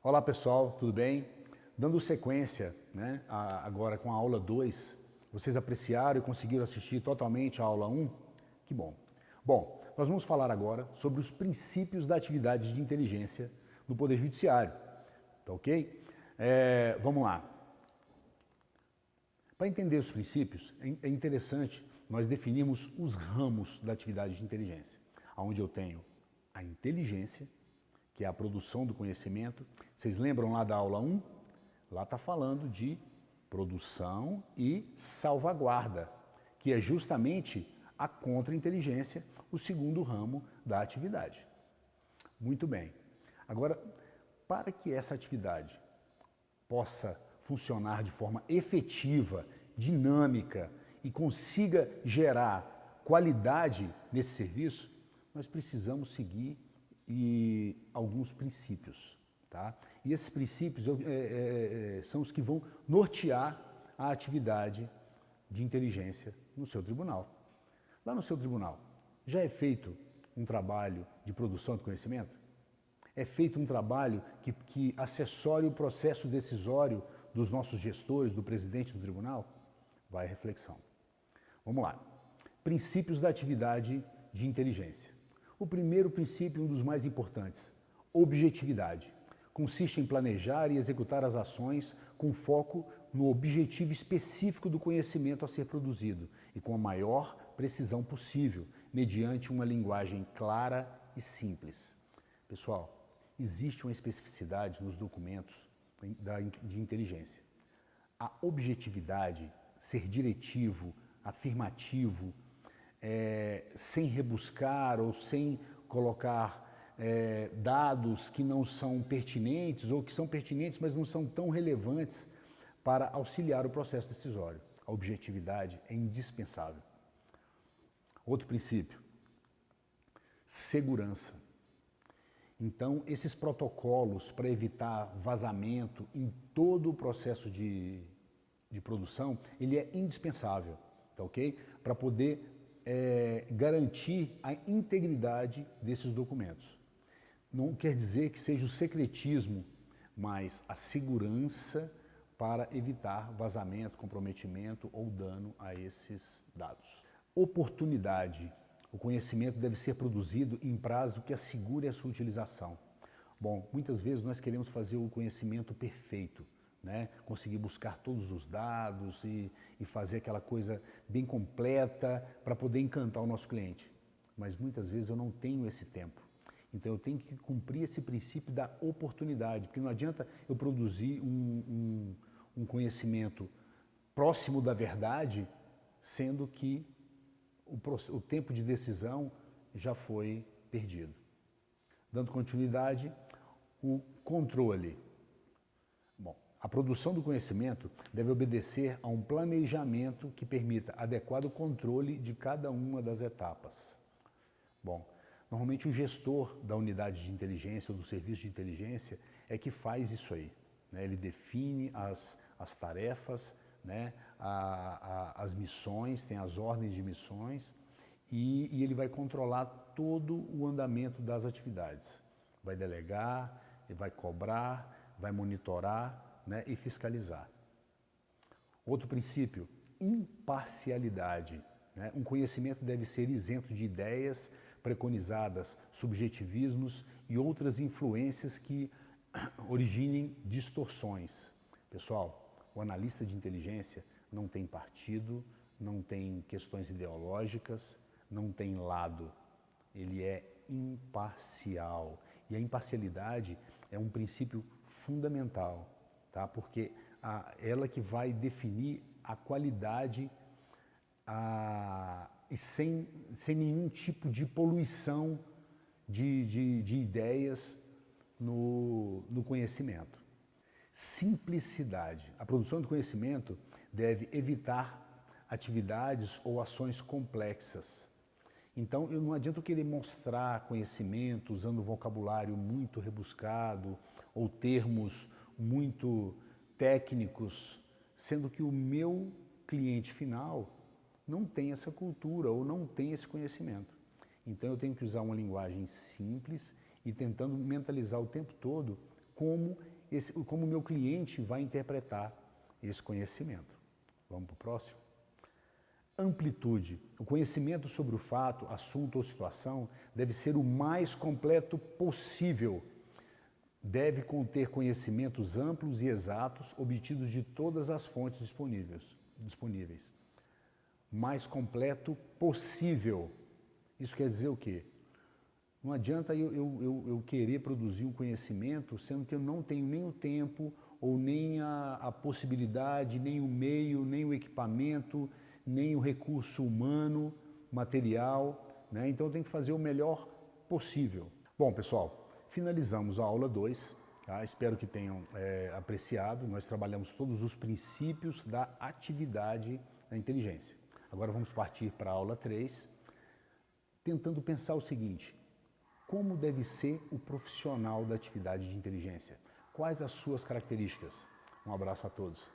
Olá pessoal, tudo bem? Dando sequência, agora com a aula 2, vocês apreciaram e conseguiram assistir totalmente a aula 1? Que bom. Bom, nós vamos falar agora sobre os princípios da atividade de inteligência no Poder Judiciário, tá ok? Vamos lá. Para entender os princípios, é interessante nós definirmos os ramos da atividade de inteligência, onde eu tenho a inteligência, que é a produção do conhecimento. Vocês lembram lá da aula 1? Lá está falando de produção e salvaguarda, que é justamente a contra-inteligência, o segundo ramo da atividade. Muito bem. Agora, para que essa atividade possa funcionar de forma efetiva, dinâmica e consiga gerar qualidade nesse serviço, nós precisamos seguir alguns princípios. Tá? E esses princípios são os que vão nortear a atividade de inteligência no seu tribunal. Lá no seu tribunal, já é feito um trabalho de produção de conhecimento? É feito um trabalho que acessore o processo decisório dos nossos gestores, do presidente do tribunal? Vai a reflexão. Vamos lá. Princípios da atividade de inteligência. O primeiro princípio, um dos mais importantes, objetividade. Consiste em planejar e executar as ações com foco no objetivo específico do conhecimento a ser produzido e com a maior precisão possível, mediante uma linguagem clara e simples. Pessoal, existe uma especificidade nos documentos de inteligência. A objetividade, ser diretivo, afirmativo, sem rebuscar ou sem colocar dados que não são pertinentes ou que são pertinentes, mas não são tão relevantes para auxiliar o processo decisório. A objetividade é indispensável. Outro princípio, segurança. Então, esses protocolos para evitar vazamento em todo o processo de produção, ele é indispensável, tá ok? Para poder garantir a integridade desses documentos. Não quer dizer que seja o secretismo, mas a segurança para evitar vazamento, comprometimento ou dano a esses dados. Oportunidade. O conhecimento deve ser produzido em prazo que assegure a sua utilização. Bom, muitas vezes nós queremos fazer o conhecimento perfeito, né? Conseguir buscar todos os dados e fazer aquela coisa bem completa para poder encantar o nosso cliente. Mas muitas vezes eu não tenho esse tempo. Então eu tenho que cumprir esse princípio da oportunidade, porque não adianta eu produzir um conhecimento próximo da verdade, sendo que o tempo de decisão já foi perdido. Dando continuidade, o controle. Bom, a produção do conhecimento deve obedecer a um planejamento que permita adequado controle de cada uma das etapas. Bom, normalmente o gestor da unidade de inteligência ou do serviço de inteligência é que faz isso aí, né? Ele define as tarefas, né? As missões, tem as ordens de missões e ele vai controlar todo o andamento das atividades. Vai delegar, ele vai cobrar, vai monitorar, né? E fiscalizar. Outro princípio, imparcialidade, né? Um conhecimento deve ser isento de ideias preconizadas, subjetivismos e outras influências que originem distorções. Pessoal, o analista de inteligência não tem partido, não tem questões ideológicas, não tem lado. Ele é imparcial. E a imparcialidade é um princípio fundamental, tá? Porque ela que vai definir a qualidade e sem nenhum tipo de poluição de ideias no conhecimento. Simplicidade. A produção de conhecimento deve evitar atividades ou ações complexas. Então, não adianta eu querer mostrar conhecimento usando vocabulário muito rebuscado ou termos muito técnicos, sendo que o meu cliente final não tem essa cultura ou não tem esse conhecimento. Então, eu tenho que usar uma linguagem simples e tentando mentalizar o tempo todo como como o meu cliente vai interpretar esse conhecimento. Vamos para o próximo? Amplitude. O conhecimento sobre o fato, assunto ou situação deve ser o mais completo possível. Deve conter conhecimentos amplos e exatos obtidos de todas as fontes disponíveis. Mais completo possível. Isso quer dizer o quê? Não adianta eu querer produzir um conhecimento sendo que eu não tenho nem o tempo ou nem a possibilidade, nem o meio, nem o equipamento, nem o recurso humano, material, né? Então eu tenho que fazer o melhor possível. Bom, pessoal, finalizamos a aula 2, tá? Espero que tenham apreciado. Nós trabalhamos todos os princípios da atividade da inteligência. Agora vamos partir para a aula 3, tentando pensar o seguinte: como deve ser o profissional da atividade de inteligência? Quais as suas características? Um abraço a todos.